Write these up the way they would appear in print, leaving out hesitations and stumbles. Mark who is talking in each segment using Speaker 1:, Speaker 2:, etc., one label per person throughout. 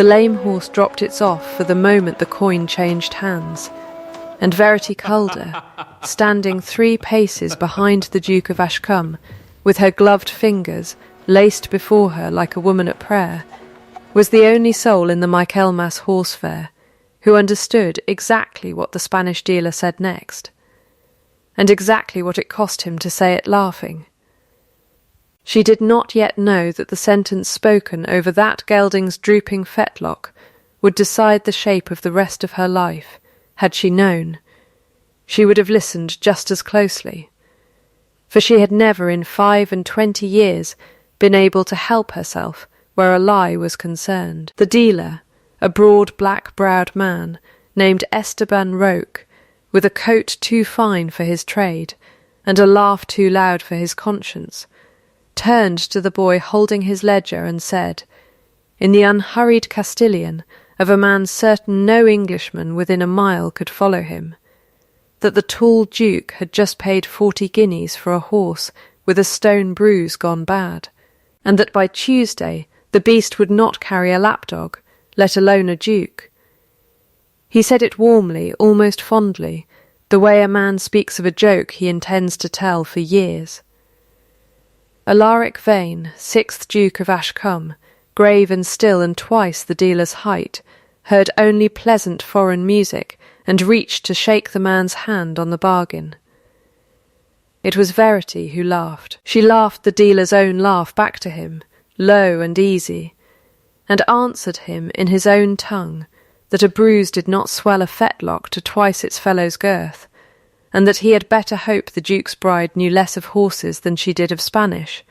Speaker 1: The lame horse dropped its off for the moment the coin changed hands, and Verity Calder, standing 3 paces behind the Duke of Ashcombe, with her gloved fingers laced before her like a woman at prayer, was the only soul in the Michaelmas horse fair who understood exactly what the Spanish dealer said next, and exactly what it cost him to say it laughing. She did not yet know that the sentence spoken over that gelding's drooping fetlock would decide the shape of the rest of her life. Had she known, she would have listened just as closely, for she had never in 25 years been able to help herself where a lie was concerned. The dealer, a broad black-browed man named Esteban Roque, with a coat too fine for his trade and a laugh too loud for his conscience, turned to the boy holding his ledger and said, in the unhurried Castilian of a man certain no Englishman within a mile could follow him, that the tall Duke had just paid 40 guineas for a horse with a stone bruise gone bad, and that by Tuesday the beast would not carry a lapdog, let alone a duke. He said it warmly, almost fondly, the way a man speaks of a joke he intends to tell for years. Alaric Vane, 6th Duke of Ashcombe, grave and still and twice the dealer's height, heard only pleasant foreign music and reached to shake the man's hand on the bargain. It was Verity who laughed. She laughed the dealer's own laugh back to him, low and easy, and answered him in his own tongue that a bruise did not swell a fetlock to twice its fellow's girth, and that he had better hope the Duke's bride knew less of horses than she did of Spanish,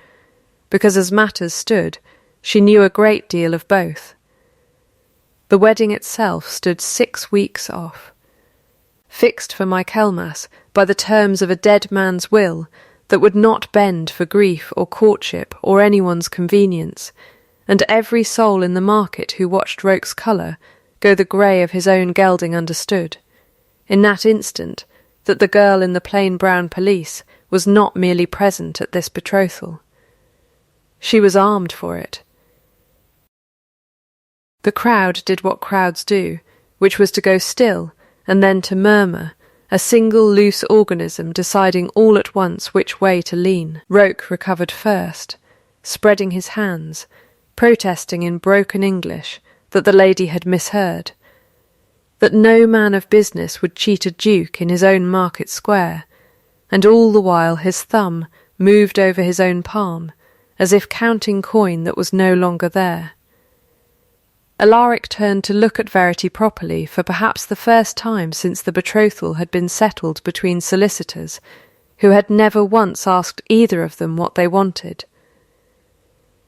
Speaker 1: because as matters stood, she knew a great deal of both. The wedding itself stood 6 weeks off, fixed for Michaelmas by the terms of a dead man's will that would not bend for grief or courtship or anyone's convenience, and every soul in the market who watched Roque's colour go the grey of his own gelding understood, in that instant, that the girl in the plain brown pelisse was not merely present at this betrothal. She was armed for it. The crowd did what crowds do, which was to go still and then to murmur, a single loose organism deciding all at once which way to lean. Roque recovered first, spreading his hands, protesting in broken English that the lady had misheard, that no man of business would cheat a duke in his own market square, and all the while his thumb moved over his own palm, as if counting coin that was no longer there. Alaric turned to look at Verity properly for perhaps the first time since the betrothal had been settled between solicitors, who had never once asked either of them what they wanted.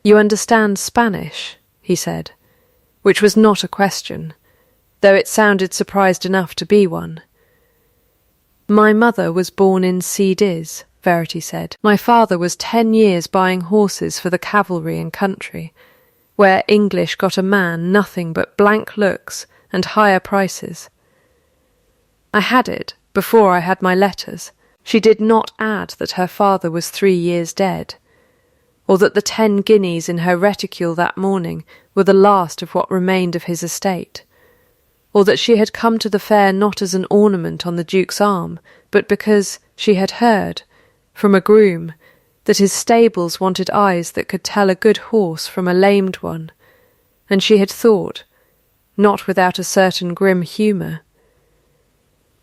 Speaker 1: "You understand Spanish?" he said, which was not a question, though it sounded surprised enough to be one. "My mother was born in Cadiz," Verity said. "My father was 10 years buying horses for the cavalry and country, where English got a man nothing but blank looks and higher prices. I had it before I had my letters." She did not add that her father was 3 years dead, or that the 10 guineas in her reticule that morning were the last of what remained of his estate, or that she had come to the fair not as an ornament on the Duke's arm, but because she had heard, from a groom, that his stables wanted eyes that could tell a good horse from a lamed one, and she had thought, not without a certain grim humour,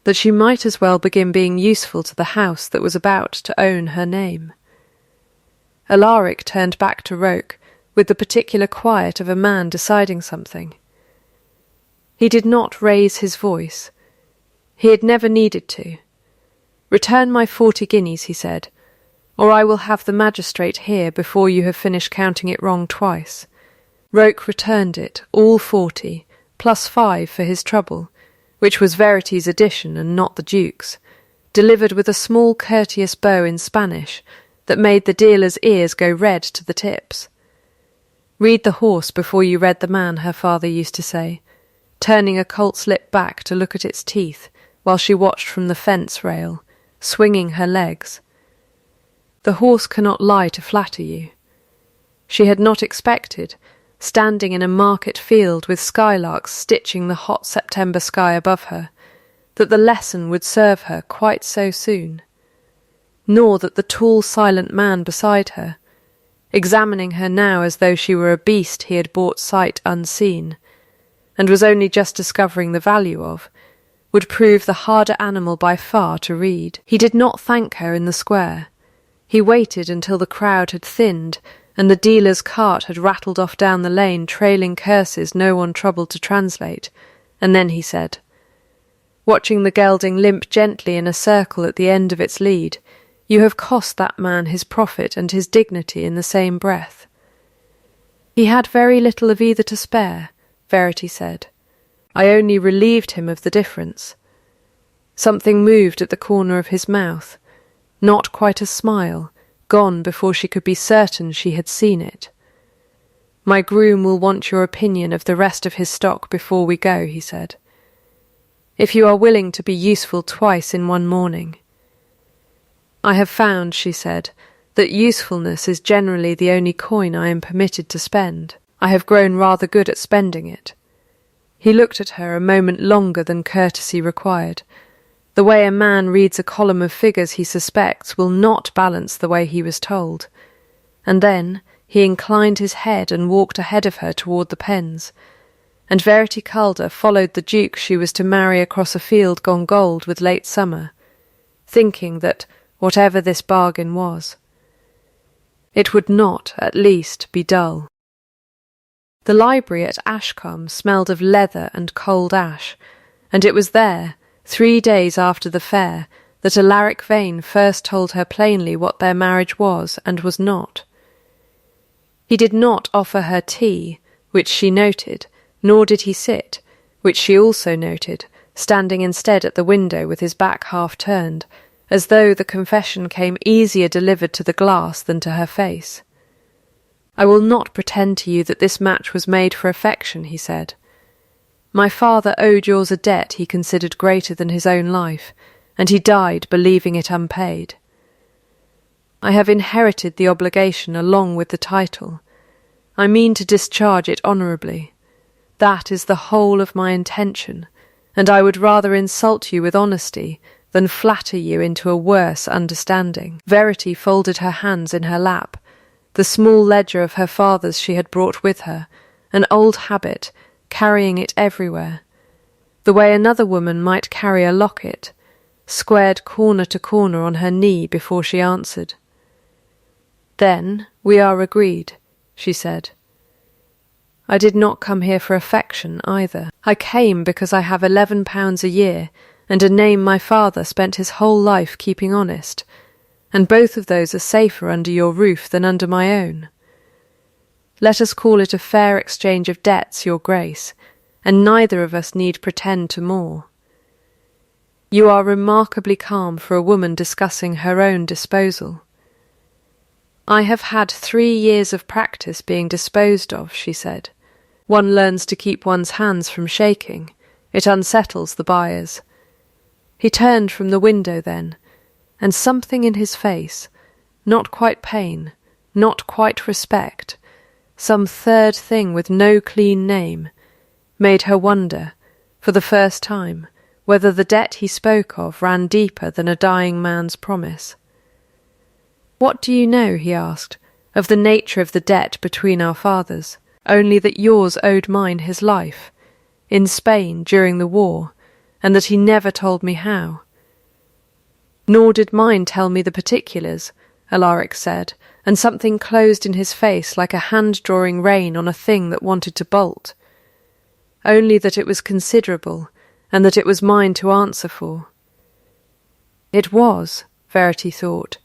Speaker 1: that she might as well begin being useful to the house that was about to own her name. Alaric turned back to Roque with the particular quiet of a man deciding something. He did not raise his voice. He had never needed to. "Return my 40 guineas, he said, "or I will have the magistrate here before you have finished counting it wrong twice." Roque returned it, all 40, plus 5 for his trouble, which was Verity's addition and not the Duke's, delivered with a small courteous bow in Spanish that made the dealer's ears go red to the tips. "Read the horse before you read the man," her father used to say, turning a colt's lip back to look at its teeth while she watched from the fence rail, swinging her legs. The horse cannot lie to flatter you. She had not expected, standing in a market field with skylarks stitching the hot September sky above her, that the lesson would serve her quite so soon, nor that the tall, silent man beside her, examining her now as though she were a beast he had bought sight unseen, and was only just discovering the value of, would prove the harder animal by far to read. He did not thank her in the square. He waited until the crowd had thinned and the dealer's cart had rattled off down the lane, trailing curses no one troubled to translate, and then he said, watching the gelding limp gently in a circle at the end of its lead, "You have cost that man his profit and his dignity in the same breath." He had very little of either to spare, Verity said. I only relieved him of the difference. Something moved at the corner of his mouth, not quite a smile, gone before she could be certain she had seen it. "My groom will want your opinion of the rest of his stock before we go," he said. "If you are willing to be useful twice in one morning." "I have found," she said, "that usefulness is generally the only coin I am permitted to spend. I have grown rather good at spending it." He looked at her a moment longer than courtesy required. The way a man reads a column of figures he suspects will not balance the way he was told. And then he inclined his head and walked ahead of her toward the pens, and Verity Calder followed the Duke she was to marry across a field gone gold with late summer, thinking that, whatever this bargain was, it would not, at least, be dull. The library at Ashcombe smelled of leather and cold ash, and it was there, 3 days after the fair, that Alaric Vane first told her plainly what their marriage was and was not. He did not offer her tea, which she noted, nor did he sit, which she also noted, standing instead at the window with his back half turned, as though the confession came easier delivered to the glass than to her face. "I will not pretend to you that this match was made for affection," he said. "My father owed yours a debt he considered greater than his own life, and he died believing it unpaid. I have inherited the obligation along with the title. I mean to discharge it honourably. That is the whole of my intention, and I would rather insult you with honesty than flatter you into a worse understanding." Verity folded her hands in her lap. The small ledger of her father's she had brought with her, an old habit, carrying it everywhere, the way another woman might carry a locket, squared corner to corner on her knee before she answered. "Then we are agreed," she said. "I did not come here for affection either. I came because I have £11 a year and a name my father spent his whole life keeping honest, and both of those are safer under your roof than under my own. Let us call it a fair exchange of debts, your grace, and neither of us need pretend to more. You are remarkably calm for a woman discussing her own disposal." "I have had 3 years of practice being disposed of," she said. "One learns to keep one's hands from shaking. It unsettles the buyers." He turned from the window then, and something in his face, not quite pain, not quite respect, some third thing with no clean name, made her wonder, for the first time, whether the debt he spoke of ran deeper than a dying man's promise. "What do you know," he asked, "of the nature of the debt between our fathers? Only that yours owed mine his life, in Spain during the war, and that he never told me how." "Nor did mine tell me the particulars," Alaric said, and something closed in his face like a hand drawing rein on a thing that wanted to bolt. "Only that it was considerable, and that it was mine to answer for." It was, Verity thought,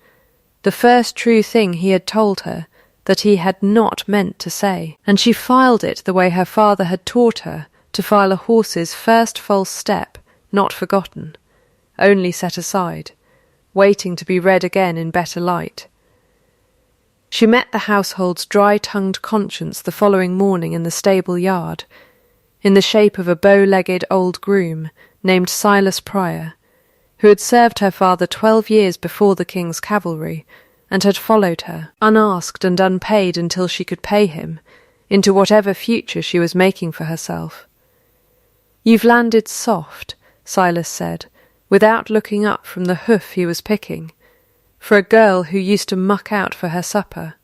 Speaker 1: the first true thing he had told her that he had not meant to say, and she filed it the way her father had taught her to file a horse's first false step, not forgotten, only set aside, waiting to be read again in better light. She met the household's dry-tongued conscience the following morning in the stable yard, in the shape of a bow-legged old groom named Silas Pryor, who had served her father 12 years before the King's cavalry, and had followed her, unasked and unpaid until she could pay him, into whatever future she was making for herself. "You've landed soft," Silas said, without looking up from the hoof he was picking, "for a girl who used to muck out for her supper."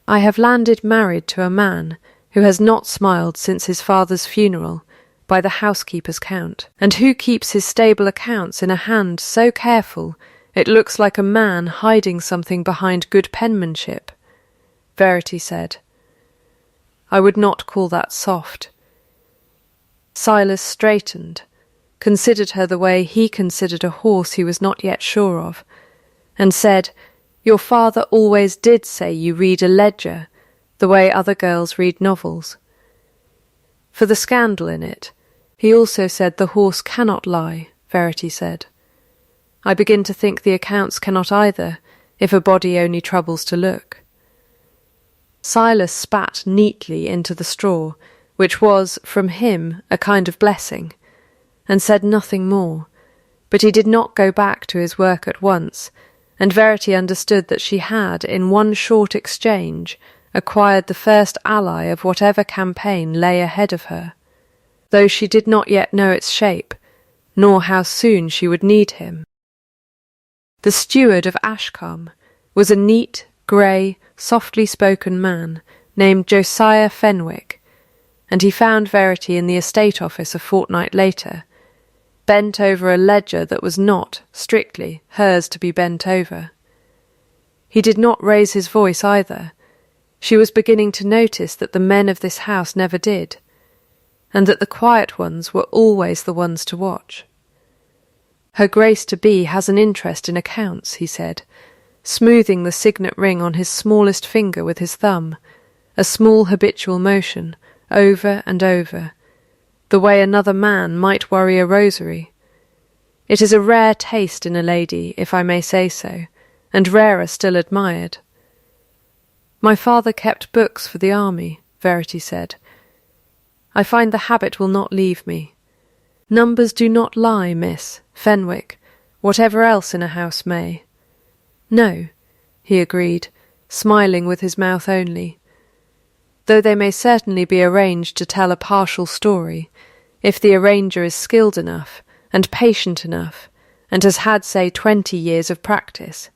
Speaker 1: "I have landed married to a man who has not smiled since his father's funeral, by the housekeeper's count, and who keeps his stable accounts in a hand so careful it looks like a man hiding something behind good penmanship," Verity said. "I would not call that soft." Silas straightened, considered her the way he considered a horse he was not yet sure of, and said, "Your father always did say you read a ledger, the way other girls read novels. For the scandal in it, he also said the horse cannot lie," Verity said. "I begin to think the accounts cannot either, if a body only troubles to look." Silas spat neatly into the straw, which was, from him, a kind of blessing, and said nothing more, but he did not go back to his work at once, and Verity understood that she had, in one short exchange, acquired the first ally of whatever campaign lay ahead of her, though she did not yet know its shape, nor how soon she would need him. The steward of Ashcombe was a neat, grey, softly spoken man named Josiah Fenwick, and he found Verity in the estate office a fortnight later, bent over a ledger that was not, strictly, hers to be bent over. He did not raise his voice either. She was beginning to notice that the men of this house never did, and that the quiet ones were always the ones to watch. "Her Grace-to-be has an interest in accounts," he said, smoothing the signet ring on his smallest finger with his thumb, a small habitual motion, over and over, the way another man might worry a rosary. "It is a rare taste in a lady, if I may say so, and rarer still admired." "My father kept books for the army," Verity said. "I find the habit will not leave me. Numbers do not lie, Miss Fenwick, whatever else in a house may." "No," he agreed, smiling with his mouth only, "though they may certainly be arranged to tell a partial story, if the arranger is skilled enough and patient enough, and has had, say, 20 years of practice."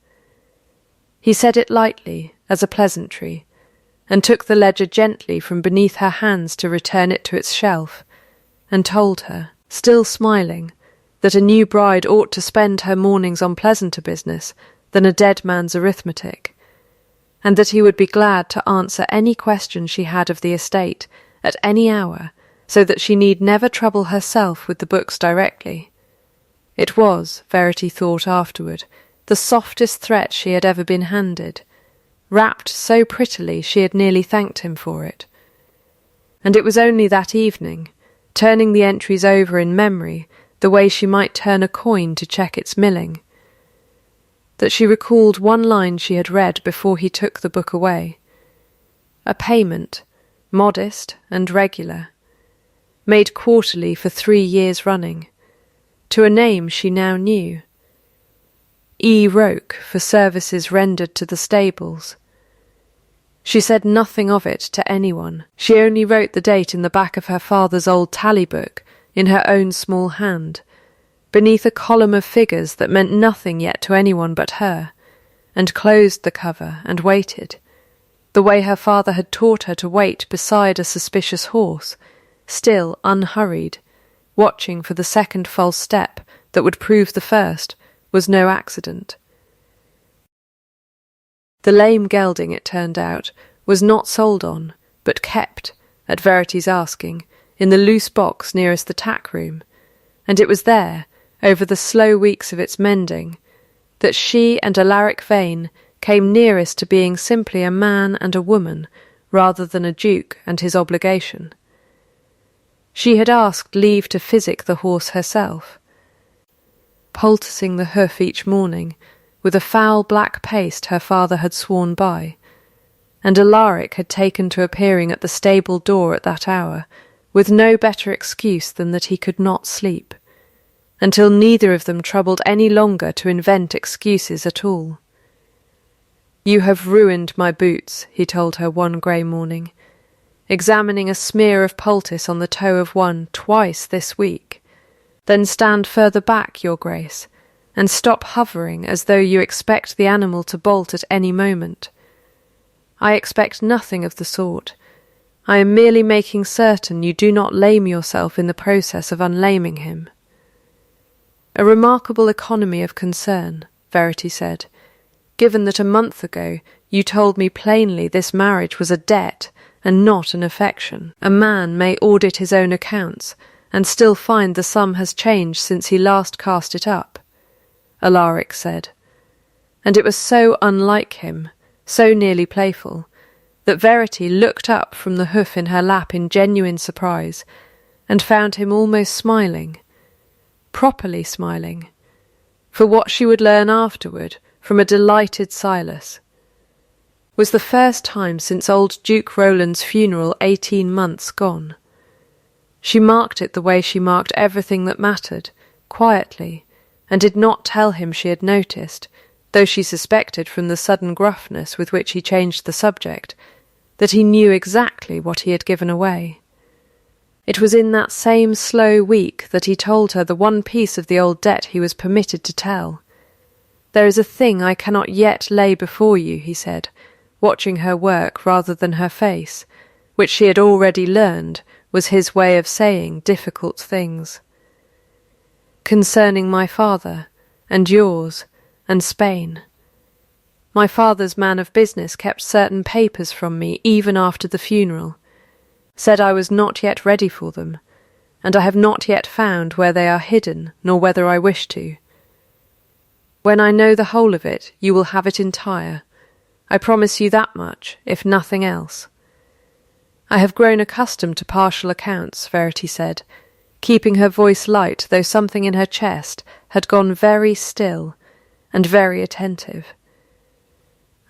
Speaker 1: He said it lightly, as a pleasantry, and took the ledger gently from beneath her hands to return it to its shelf, and told her, still smiling, that a new bride ought to spend her mornings on pleasanter business than a dead man's arithmetic, and that he would be glad to answer any question she had of the estate at any hour, so that she need never trouble herself with the books directly. It was, Verity thought afterward, the softest threat she had ever been handed, wrapped so prettily she had nearly thanked him for it. And it was only that evening, turning the entries over in memory the way she might turn a coin to check its milling, that she recalled one line she had read before he took the book away. A payment, modest and regular, made quarterly for 3 years running, to a name she now knew. E. Roke for services rendered to the stables. She said nothing of it to anyone. She only wrote the date in the back of her father's old tally book, in her own small hand, beneath a column of figures that meant nothing yet to anyone but her, and closed the cover and waited, the way her father had taught her to wait beside a suspicious horse, still unhurried, watching for the second false step that would prove the first was no accident. The lame gelding, it turned out, was not sold on, but kept, at Verity's asking, in the loose box nearest the tack-room, and it was there, over the slow weeks of its mending, that she and Alaric Vane came nearest to being simply a man and a woman, rather than a duke and his obligation. She had asked leave to physic the horse herself, poulticing the hoof each morning with a foul black paste her father had sworn by, and Alaric had taken to appearing at the stable door at that hour, with no better excuse than that he could not sleep, until neither of them troubled any longer to invent excuses at all. "You have ruined my boots," he told her one grey morning, examining a smear of poultice on the toe of one twice this week. Then stand further back, your grace, and stop hovering as though you expect the animal to bolt at any moment. I expect nothing of the sort. I am merely making certain you do not lame yourself in the process of unlaming him." "A remarkable economy of concern," Verity said, "given that a month ago you told me plainly this marriage was a debt and not an affection. A man may audit his own accounts and still find the sum has changed since he last cast it up," Alaric said. And it was so unlike him, so nearly playful, that Verity looked up from the hoof in her lap in genuine surprise and found him almost smiling, properly smiling, for what she would learn afterward from a delighted Silas was the first time since old Duke Roland's funeral 18 months gone. She marked it the way she marked everything that mattered, quietly, and did not tell him she had noticed, though she suspected from the sudden gruffness with which he changed the subject, that he knew exactly what he had given away. It was in that same slow week that he told her the one piece of the old debt he was permitted to tell. "There is a thing I cannot yet lay before you," he said, watching her work rather than her face, which she had already learned was his way of saying difficult things. "Concerning my father, and yours, and Spain. My father's man of business kept certain papers from me even after the funeral, said I was not yet ready for them, and I have not yet found where they are hidden, nor whether I wish to. When I know the whole of it, you will have it entire. I promise you that much, if nothing else." "I have grown accustomed to partial accounts," Verity said, keeping her voice light, though something in her chest had gone very still and very attentive.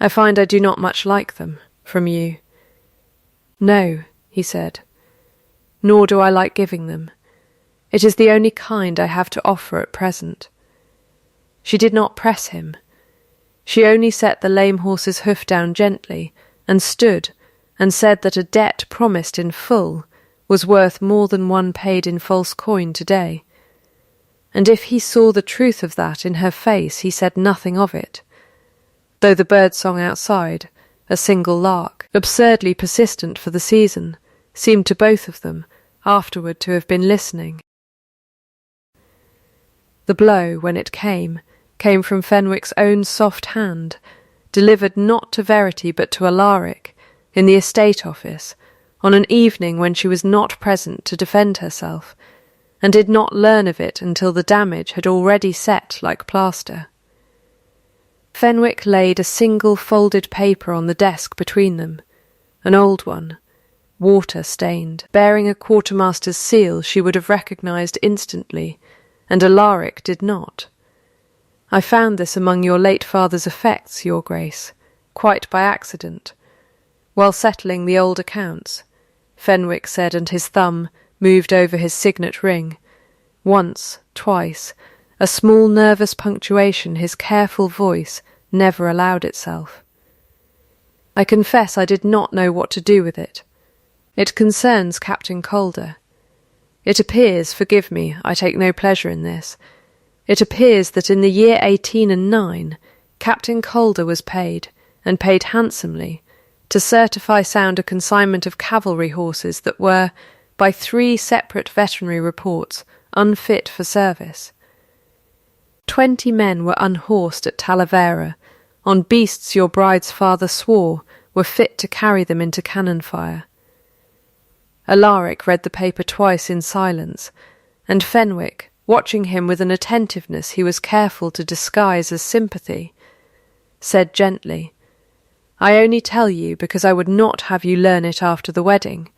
Speaker 1: "I find I do not much like them, from you." "No," he said, "nor do I like giving them. It is the only kind I have to offer at present." She did not press him. She only set the lame horse's hoof down gently, and stood, and said that a debt promised in full was worth more than one paid in false coin today. And if he saw the truth of that in her face, he said nothing of it, though the bird-song outside, a single lark, absurdly persistent for the season, seemed to both of them afterward to have been listening. The blow, when it came from Fenwick's own soft hand, delivered not to Verity but to Alaric, in the estate office, on an evening when she was not present to defend herself, and did not learn of it until the damage had already set like plaster. Fenwick laid a single folded paper on the desk between them, an old one, water-stained, bearing a quartermaster's seal she would have recognised instantly, and Alaric did not. "I found this among your late father's effects, your grace, quite by accident, while settling the old accounts," Fenwick said, and his thumb moved over his signet ring. Once, twice, a small nervous punctuation his careful voice never allowed itself. "I confess I did not know what to do with it. It concerns Captain Calder. It appears, forgive me, I take no pleasure in this, it appears that in the year 1809 Captain Calder was paid, and paid handsomely, to certify sound a consignment of cavalry horses that were, by 3 separate veterinary reports, unfit for service. 20 men were unhorsed at Talavera, on beasts your bride's father swore were fit to carry them into cannon fire." Alaric read the paper twice in silence, and Fenwick, watching him with an attentiveness he was careful to disguise as sympathy, said gently, "I only tell you because I would not have you learn it after the wedding,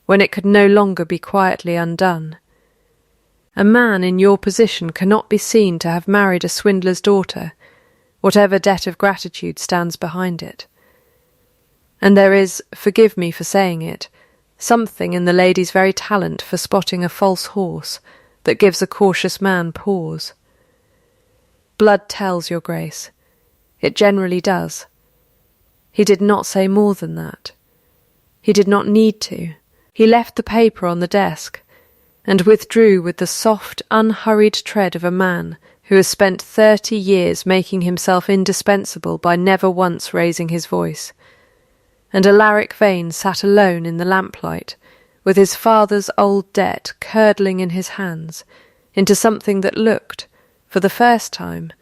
Speaker 1: when it could no longer be quietly undone. A man in your position cannot be seen to have married a swindler's daughter, whatever debt of gratitude stands behind it. And there is, forgive me for saying it, something in the lady's very talent for spotting a false horse that gives a cautious man pause. Blood tells, your grace. It generally does." He did not say more than that. He did not need to. He left the paper on the desk and withdrew with the soft, unhurried tread of a man who has spent 30 years making himself indispensable by never once raising his voice. And Alaric Vane sat alone in the lamplight, with his father's old debt curdling in his hands, into something that looked, for the first time,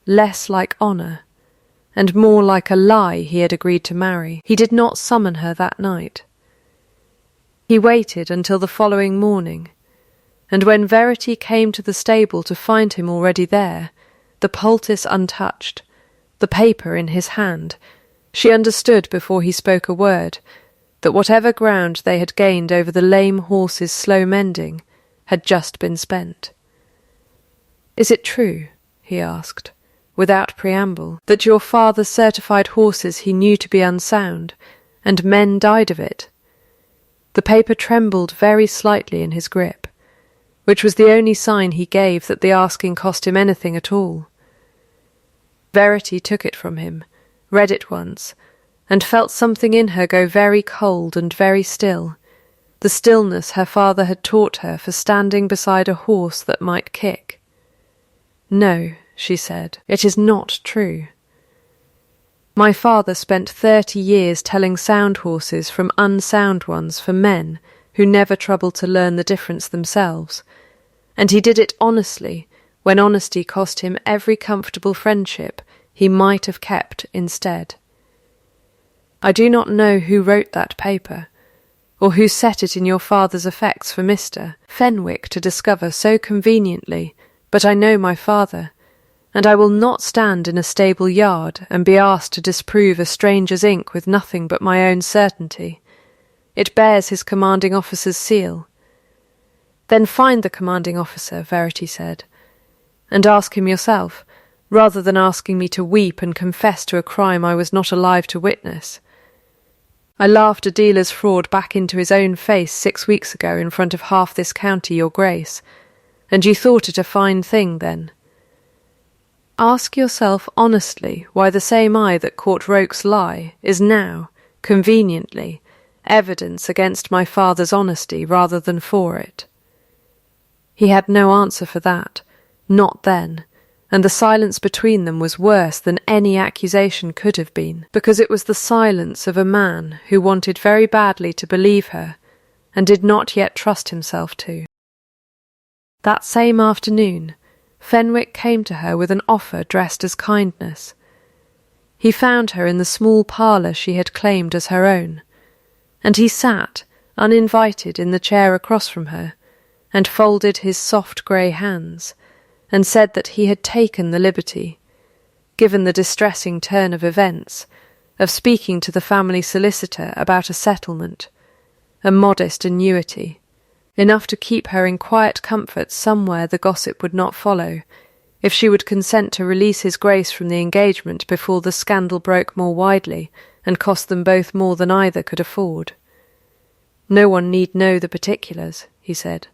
Speaker 1: less like honour, and more like a lie he had agreed to marry. He did not summon her that night. He waited until the following morning, and when Verity came to the stable to find him already there, the poultice untouched, the paper in his hand, she understood before he spoke a word that whatever ground they had gained over the lame horse's slow mending had just been spent. "Is it true," he asked, without preamble, "that your father certified horses he knew to be unsound, and men died of it?" The paper trembled very slightly in his grip, which was the only sign he gave that the asking cost him anything at all. Verity took it from him, read it once, and felt something in her go very cold and very still, the stillness her father had taught her for standing beside a horse that might kick. "No," she said, "it is not true. My father spent 30 years telling sound horses from unsound ones for men who never troubled to learn the difference themselves, and he did it honestly when honesty cost him every comfortable friendship he might have kept instead. I do not know who wrote that paper, or who set it in your father's effects for Mr. Fenwick to discover so conveniently, but I know my father, and I will not stand in a stable yard and be asked to disprove a stranger's ink with nothing but my own certainty. It bears his commanding officer's seal." "Then find the commanding officer," Verity said, "and ask him yourself, rather than asking me to weep and confess to a crime I was not alive to witness. I laughed a dealer's fraud back into his own face 6 weeks ago in front of half this county, your grace, and you thought it a fine thing then. Ask yourself honestly why the same eye that caught Roke's lie is now, conveniently, evidence against my father's honesty rather than for it." He had no answer for that, not then, and the silence between them was worse than any accusation could have been, because it was the silence of a man who wanted very badly to believe her, and did not yet trust himself to. That same afternoon, Fenwick came to her with an offer dressed as kindness. He found her in the small parlour she had claimed as her own, and he sat, uninvited, in the chair across from her, and folded his soft grey hands, and said that he had taken the liberty, given the distressing turn of events, of speaking to the family solicitor about a settlement, a modest annuity, enough to keep her in quiet comfort somewhere the gossip would not follow, if she would consent to release his grace from the engagement before the scandal broke more widely and cost them both more than either could afford. "No one need know the particulars," he said.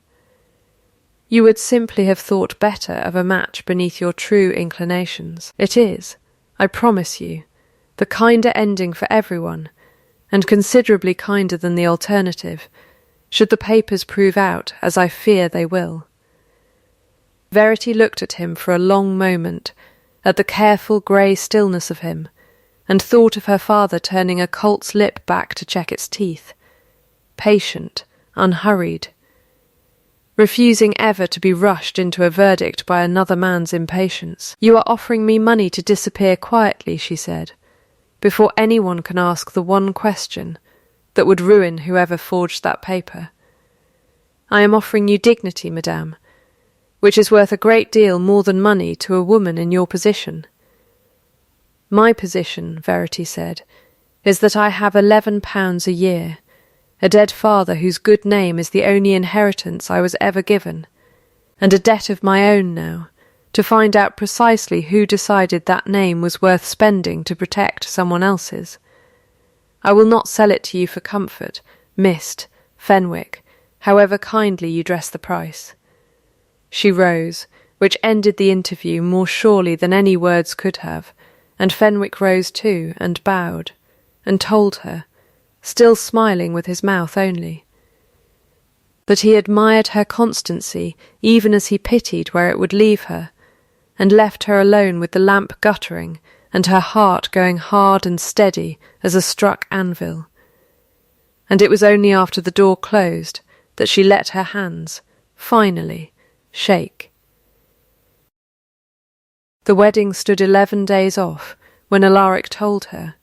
Speaker 1: "You would simply have thought better of a match beneath your true inclinations. It is, I promise you, the kinder ending for everyone, and considerably kinder than the alternative, should the papers prove out, as I fear they will." Verity looked at him for a long moment, at the careful grey stillness of him, and thought of her father turning a colt's lip back to check its teeth, patient, unhurried, refusing ever to be rushed into a verdict by another man's impatience. "You are offering me money to disappear quietly," she said, "before anyone can ask the one question that would ruin whoever forged that paper. I am offering you dignity, madame, which is worth a great deal more than money to a woman in your position." "My position," Verity said, "is that I have £11 a year, a dead father whose good name is the only inheritance I was ever given, and a debt of my own now, to find out precisely who decided that name was worth spending to protect someone else's. I will not sell it to you for comfort, Mr. Fenwick, however kindly you dress the price." She rose, which ended the interview more surely than any words could have, and Fenwick rose too and bowed, and told her, still smiling with his mouth only. That he admired her constancy even as he pitied where it would leave her, and left her alone with the lamp guttering and her heart going hard and steady as a struck anvil. And it was only after the door closed that she let her hands, finally, shake. The wedding stood 11 days off when Alaric told her,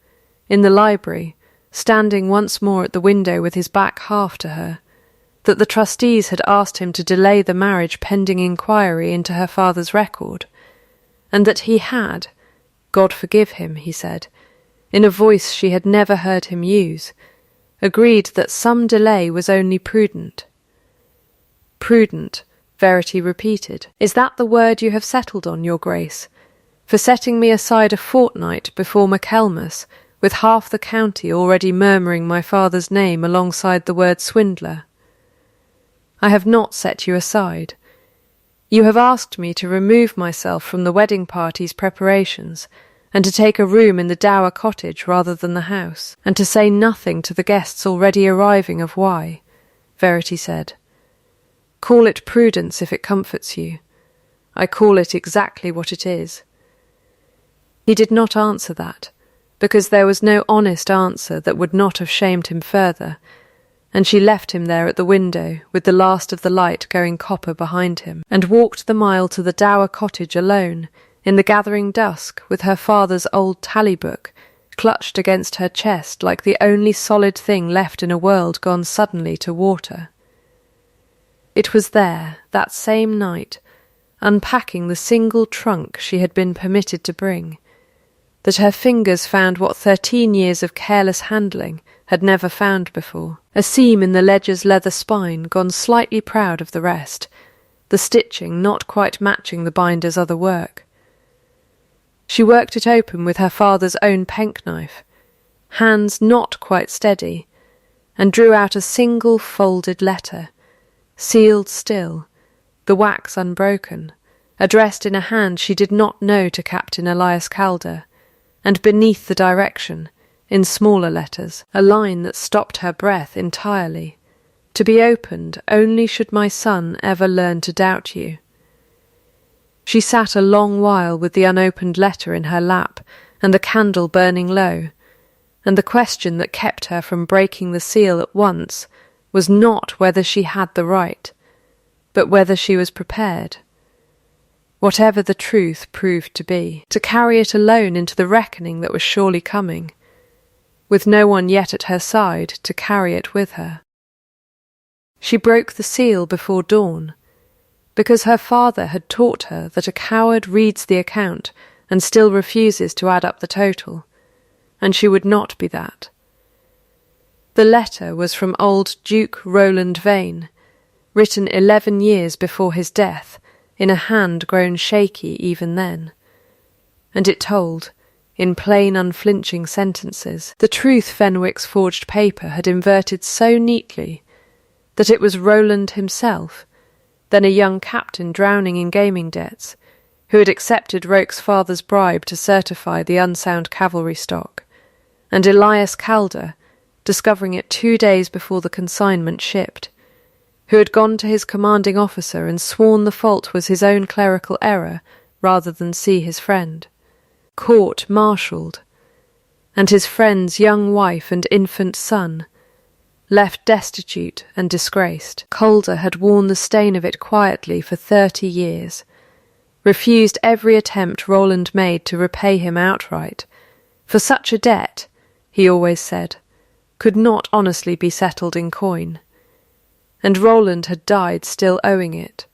Speaker 1: in the library, standing once more at the window with his back half to her, that the trustees had asked him to delay the marriage pending inquiry into her father's record, and that he had, God forgive him, he said, in a voice she had never heard him use, agreed that some delay was only prudent. Prudent, Verity repeated. Is that the word you have settled on, your grace, for setting me aside a fortnight before Michaelmas, with half the county already murmuring my father's name alongside the word swindler? I have not set you aside. You have asked me to remove myself from the wedding party's preparations, and to take a room in the dower cottage rather than the house, and to say nothing to the guests already arriving of why, Verity said. Call it prudence if it comforts you. I call it exactly what it is. He did not answer that, because there was no honest answer that would not have shamed him further, and she left him there at the window with the last of the light going copper behind him, and walked the mile to the dower cottage alone, in the gathering dusk, with her father's old tally-book clutched against her chest like the only solid thing left in a world gone suddenly to water. It was there, that same night, unpacking the single trunk she had been permitted to bring, that her fingers found what 13 years of careless handling had never found before, a seam in the ledger's leather spine gone slightly proud of the rest, the stitching not quite matching the binder's other work. She worked it open with her father's own penknife, hands not quite steady, and drew out a single folded letter, sealed still, the wax unbroken, addressed in a hand she did not know to Captain Elias Calder, and beneath the direction, in smaller letters, a line that stopped her breath entirely, to be opened only should my son ever learn to doubt you. She sat a long while with the unopened letter in her lap and the candle burning low, and the question that kept her from breaking the seal at once was not whether she had the right, but whether she was prepared, whatever the truth proved to be, to carry it alone into the reckoning that was surely coming, with no one yet at her side to carry it with her. She broke the seal before dawn, because her father had taught her that a coward reads the account and still refuses to add up the total, and she would not be that. The letter was from old Duke Roland Vane, written 11 years before his death, in a hand grown shaky even then, and it told, in plain unflinching sentences, the truth Fenwick's forged paper had inverted so neatly that it was Roland himself, then a young captain drowning in gaming debts, who had accepted Roke's father's bribe to certify the unsound cavalry stock, and Elias Calder, discovering it 2 days before the consignment shipped, who had gone to his commanding officer and sworn the fault was his own clerical error rather than see his friend, court-martialled, and his friend's young wife and infant son, left destitute and disgraced. Calder had worn the stain of it quietly for 30 years, refused every attempt Roland made to repay him outright, for such a debt, he always said, could not honestly be settled in coin, and Roland had died still owing it.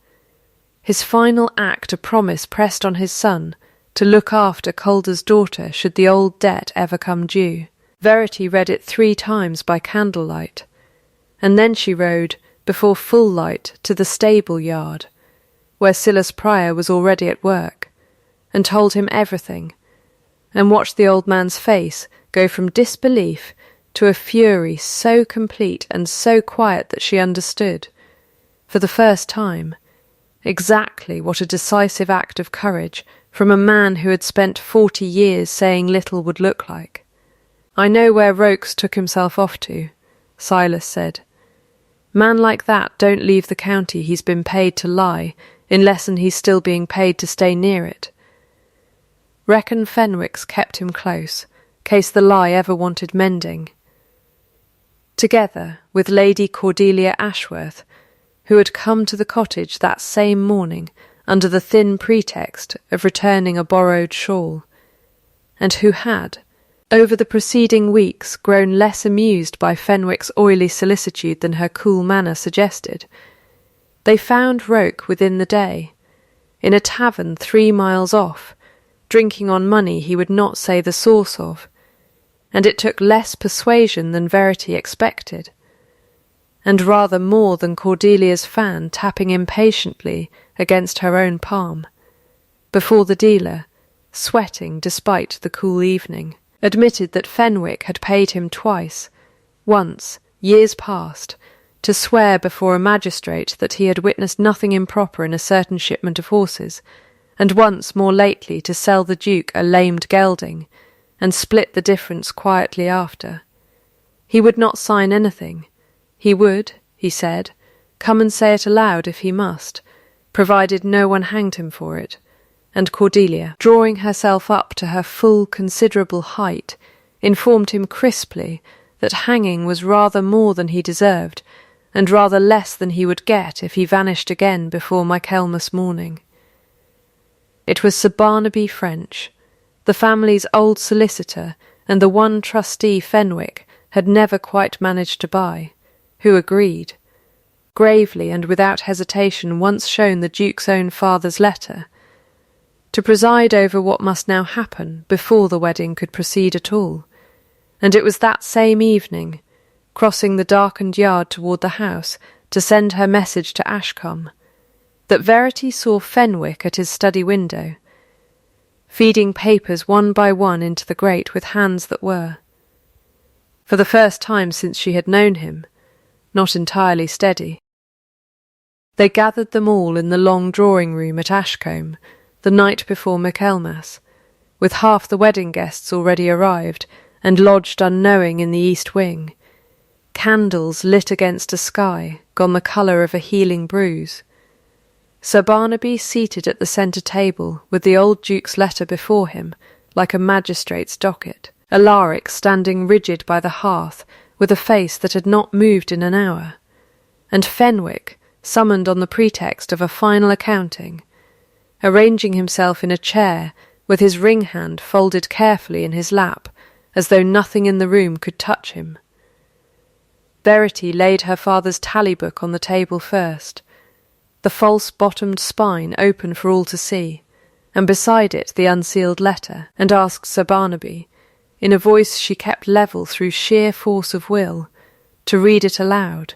Speaker 1: His final act a promise pressed on his son to look after Calder's daughter should the old debt ever come due. Verity read it 3 times by candlelight, and then she rode, before full light, to the stable yard, where Silas Prior was already at work, and told him everything, and watched the old man's face go from disbelief to a fury so complete and so quiet that she understood, for the first time, exactly what a decisive act of courage from a man who had spent 40 years saying little would look like. "I know where Rokes took himself off to," Silas said. "Man like that don't leave the county he's been paid to lie, unless'n he's still being paid to stay near it. Reckon Fenwick's kept him close, case the lie ever wanted mending." Together with Lady Cordelia Ashworth, who had come to the cottage that same morning under the thin pretext of returning a borrowed shawl, and who had, over the preceding weeks, grown less amused by Fenwick's oily solicitude than her cool manner suggested, they found Roke within the day, in a tavern 3 miles off, drinking on money he would not say the source of, and it took less persuasion than Verity expected, and rather more than Cordelia's fan tapping impatiently against her own palm, before the dealer, sweating despite the cool evening, admitted that Fenwick had paid him twice, once, years past, to swear before a magistrate that he had witnessed nothing improper in a certain shipment of horses, and once more lately to sell the Duke a lamed gelding, and split the difference quietly after. He would not sign anything. He would, he said, come and say it aloud if he must, provided no one hanged him for it, and Cordelia, drawing herself up to her full considerable height, informed him crisply that hanging was rather more than he deserved, and rather less than he would get if he vanished again before Michaelmas morning. It was Sir Barnaby French, the family's old solicitor and the one trustee Fenwick had never quite managed to buy, who agreed, gravely and without hesitation once shown the Duke's own father's letter, to preside over what must now happen before the wedding could proceed at all, and it was that same evening, crossing the darkened yard toward the house to send her message to Ashcombe, that Verity saw Fenwick at his study window, feeding papers one by one into the grate with hands that were, for the first time since she had known him, not entirely steady. They gathered them all in the long drawing-room at Ashcombe the night before Michaelmas, with half the wedding guests already arrived and lodged unknowing in the east wing, candles lit against a sky gone the colour of a healing bruise. Sir Barnaby seated at the centre table with the old Duke's letter before him, like a magistrate's docket, Alaric standing rigid by the hearth with a face that had not moved in an hour, and Fenwick, summoned on the pretext of a final accounting, arranging himself in a chair with his ring hand folded carefully in his lap, as though nothing in the room could touch him. Verity laid her father's tally-book on the table first, the false-bottomed spine open for all to see, and beside it the unsealed letter, and asked Sir Barnaby, in a voice she kept level through sheer force of will, to read it aloud,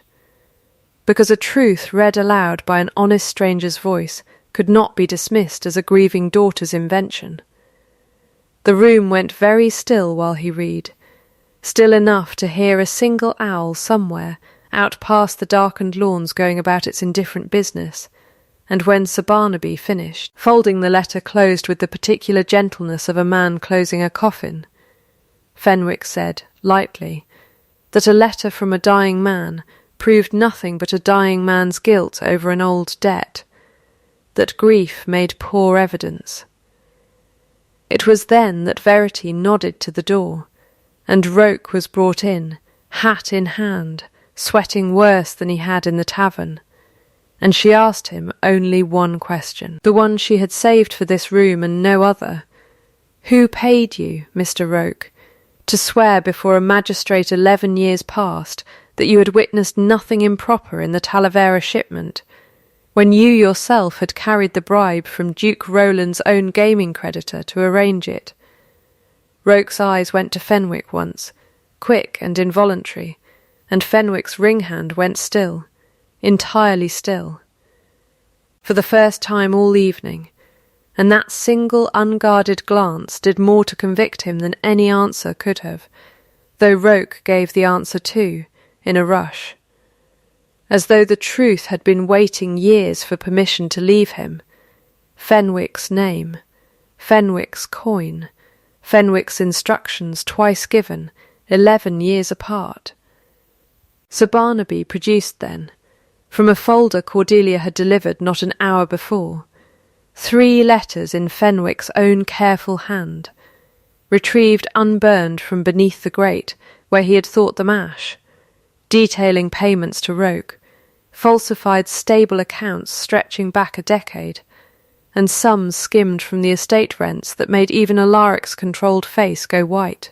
Speaker 1: because a truth read aloud by an honest stranger's voice could not be dismissed as a grieving daughter's invention. The room went very still while he read, still enough to hear a single owl somewhere out past the darkened lawns going about its indifferent business, and when Sir Barnaby finished, folding the letter closed with the particular gentleness of a man closing a coffin, Fenwick said, lightly, that a letter from a dying man proved nothing but a dying man's guilt over an old debt, that grief made poor evidence. It was then that Verity nodded to the door, and Roke was brought in, hat in hand, sweating worse than he had in the tavern, and she asked him only one question, the one she had saved for this room and no other. "Who paid you, Mr. Roke, to swear before a magistrate 11 years past that you had witnessed nothing improper in the Talavera shipment, when you yourself had carried the bribe from Duke Roland's own gaming creditor to arrange it?" Roke's eyes went to Fenwick once, quick and involuntary, and Fenwick's ring hand went still, entirely still. For the first time all evening, and that single unguarded glance did more to convict him than any answer could have, though Roke gave the answer too, in a rush, as though the truth had been waiting years for permission to leave him. Fenwick's name, Fenwick's coin, Fenwick's instructions twice given, 11 years apart. Sir Barnaby produced then, from a folder Cordelia had delivered not an hour before, 3 letters in Fenwick's own careful hand, retrieved unburned from beneath the grate where he had thought them ash, detailing payments to Roke, falsified stable accounts stretching back a decade, and sums skimmed from the estate rents that made even Alaric's controlled face go white.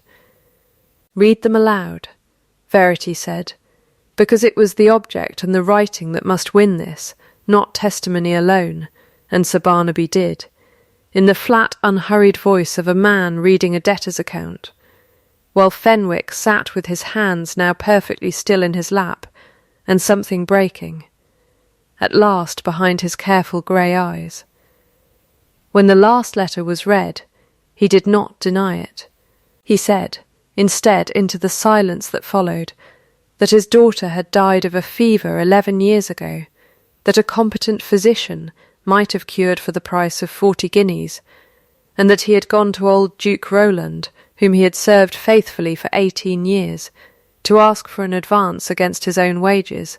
Speaker 1: "Read them aloud," Verity said, because it was the object and the writing that must win this, not testimony alone, and Sir Barnaby did, in the flat, unhurried voice of a man reading a debtor's account, while Fenwick sat with his hands now perfectly still in his lap, and something breaking, at last behind his careful grey eyes. When the last letter was read, he did not deny it. He said, instead, into the silence that followed, that his daughter had died of a fever 11 years ago, that a competent physician might have cured for the price of 40 guineas, and that he had gone to old Duke Roland, whom he had served faithfully for 18 years, to ask for an advance against his own wages,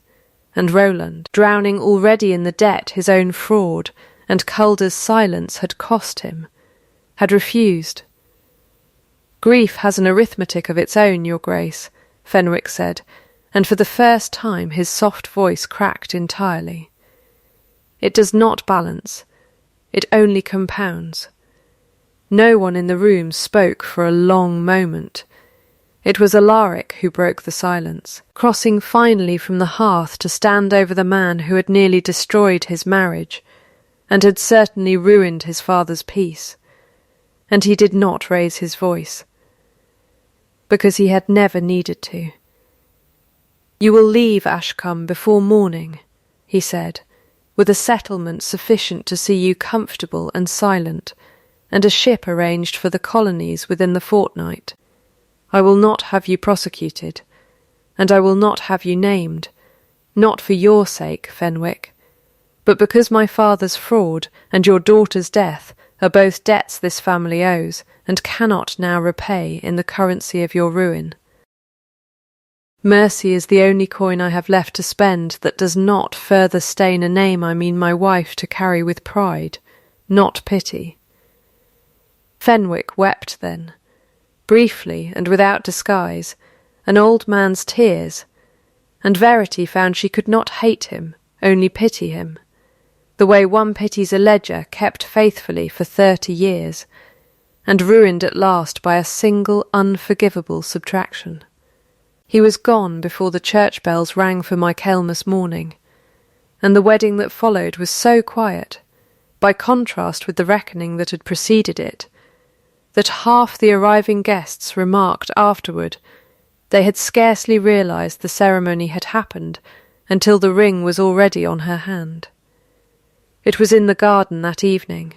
Speaker 1: and Roland, drowning already in the debt his own fraud and Calder's silence had cost him, had refused. "Grief has an arithmetic of its own, your Grace," Fenwick said, and for the first time his soft voice cracked entirely. "It does not balance. It only compounds." No one in the room spoke for a long moment. It was Alaric who broke the silence, crossing finally from the hearth to stand over the man who had nearly destroyed his marriage, and had certainly ruined his father's peace. And he did not raise his voice, because he had never needed to. "You will leave Ashcombe before morning," he said, "with a settlement sufficient to see you comfortable and silent, and a ship arranged for the colonies within the fortnight. I will not have you prosecuted, and I will not have you named, not for your sake, Fenwick, but because my father's fraud and your daughter's death are both debts this family owes, and cannot now repay in the currency of your ruin. Mercy is the only coin I have left to spend that does not further stain a name I mean my wife to carry with pride, not pity." Fenwick wept then, briefly and without disguise, an old man's tears, and Verity found she could not hate him, only pity him, the way one pities a ledger kept faithfully for 30 years, and ruined at last by a single unforgivable subtraction. He was gone before the church bells rang for Michaelmas morning, and the wedding that followed was so quiet, by contrast with the reckoning that had preceded it, that half the arriving guests remarked afterward they had scarcely realized the ceremony had happened until the ring was already on her hand. It was in the garden that evening,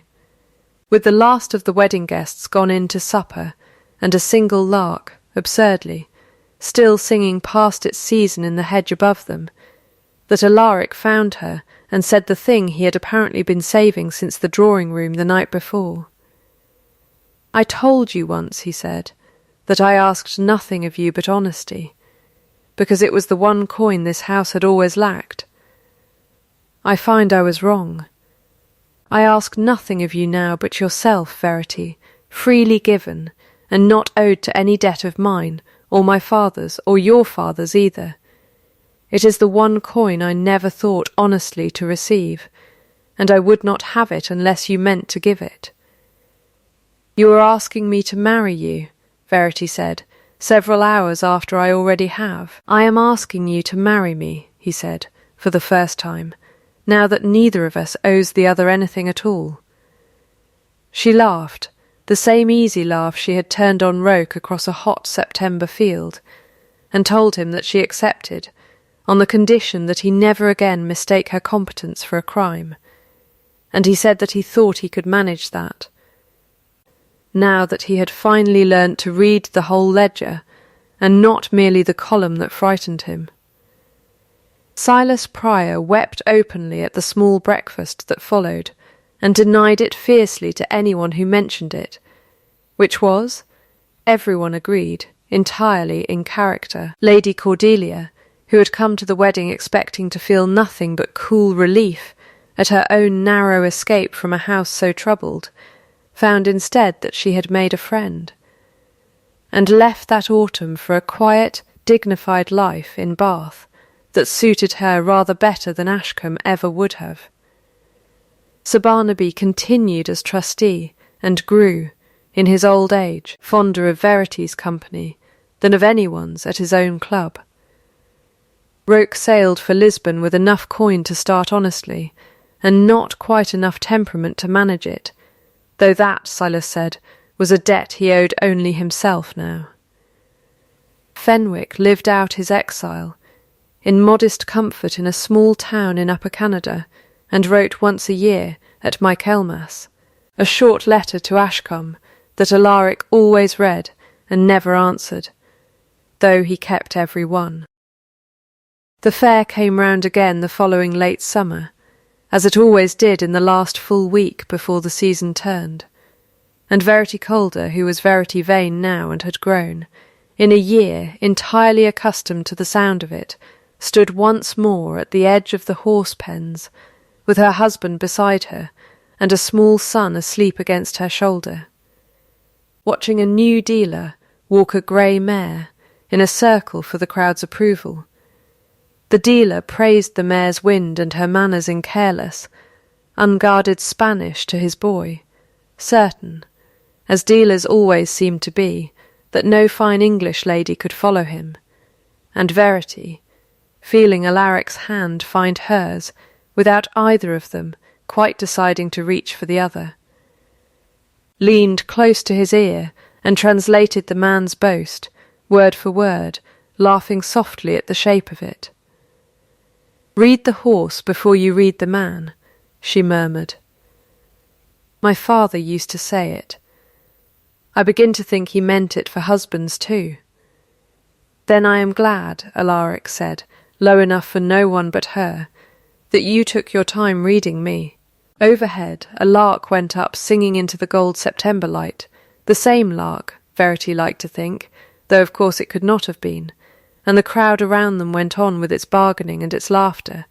Speaker 1: with the last of the wedding guests gone in to supper, and a single lark, absurdly, still singing past its season in the hedge above them, that Alaric found her and said the thing he had apparently been saving since the drawing-room the night before. "I told you once," he said, "that I asked nothing of you but honesty, because it was the one coin this house had always lacked. I find I was wrong. I ask nothing of you now but yourself, Verity, freely given, and not owed to any debt of mine, or my father's, or your father's either. It is the one coin I never thought honestly to receive, and I would not have it unless you meant to give it." "You are asking me to marry you," Verity said, "several hours after I already have." "I am asking you to marry me," he said, for the first time, now that neither of us owes the other anything at all. She laughed, the same easy laugh she had turned on Roke across a hot September field, and told him that she accepted, on the condition that he never again mistake her competence for a crime, and he said that he thought he could manage that, now that he had finally learnt to read the whole ledger, and not merely the column that frightened him. Silas Pryor wept openly at the small breakfast that followed, and denied it fiercely to anyone who mentioned it, which was, everyone agreed, entirely in character. Lady Cordelia, who had come to the wedding expecting to feel nothing but cool relief at her own narrow escape from a house so troubled, found instead that she had made a friend, and left that autumn for a quiet, dignified life in Bath that suited her rather better than Ashcombe ever would have. Sir Barnaby continued as trustee, and grew, in his old age, fonder of Verity's company than of anyone's at his own club. Roke sailed for Lisbon with enough coin to start honestly, and not quite enough temperament to manage it, though that, Silas said, was a debt he owed only himself now. Fenwick lived out his exile, in modest comfort in a small town in Upper Canada, and wrote once a year, at Michaelmas, a short letter to Ashcombe that Alaric always read and never answered, though he kept every one. The fair came round again the following late summer, as it always did in the last full week before the season turned, and Verity Calder, who was Verity Vane now and had grown, in a year entirely accustomed to the sound of it, stood once more at the edge of the horse-pens, with her husband beside her and a small son asleep against her shoulder, watching a new dealer walk a grey mare in a circle for the crowd's approval. The dealer praised the mare's wind and her manners in careless, unguarded Spanish to his boy, certain, as dealers always seemed to be, that no fine English lady could follow him, and Verity, feeling Alaric's hand find hers, without either of them quite deciding to reach for the other, leaned close to his ear and translated the man's boast, word for word, laughing softly at the shape of it. "Read the horse before you read the man," she murmured. "My father used to say it. I begin to think he meant it for husbands too." "Then I am glad," Alaric said, low enough for no one but her, "that you took your time reading me." Overhead a lark went up singing into the gold September light, the same lark, Verity liked to think, though of course it could not have been, and the crowd around them went on with its bargaining and its laughter,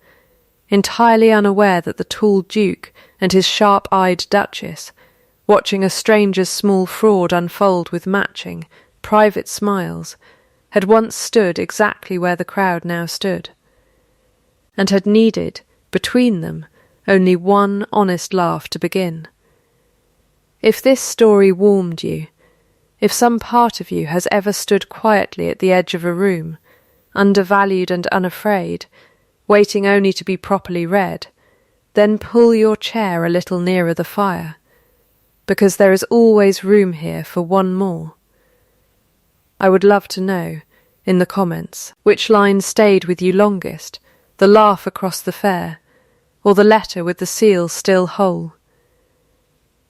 Speaker 1: entirely unaware that the tall Duke and his sharp-eyed Duchess, watching a stranger's small fraud unfold with matching, private smiles, had once stood exactly where the crowd now stood, and had needed, between them, only one honest laugh to begin. If this story warmed you, if some part of you has ever stood quietly at the edge of a room, undervalued and unafraid, waiting only to be properly read, then pull your chair a little nearer the fire, because there is always room here for one more. I would love to know, in the comments, which line stayed with you longest, the laugh across the fair, or the letter with the seal still whole.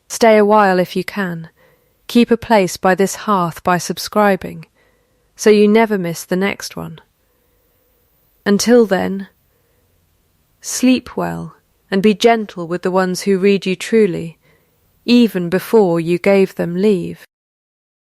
Speaker 1: Stay a while if you can. Keep a place by this hearth by subscribing, so you never miss the next one. Until then, sleep well and be gentle with the ones who read you truly, even before you gave them leave.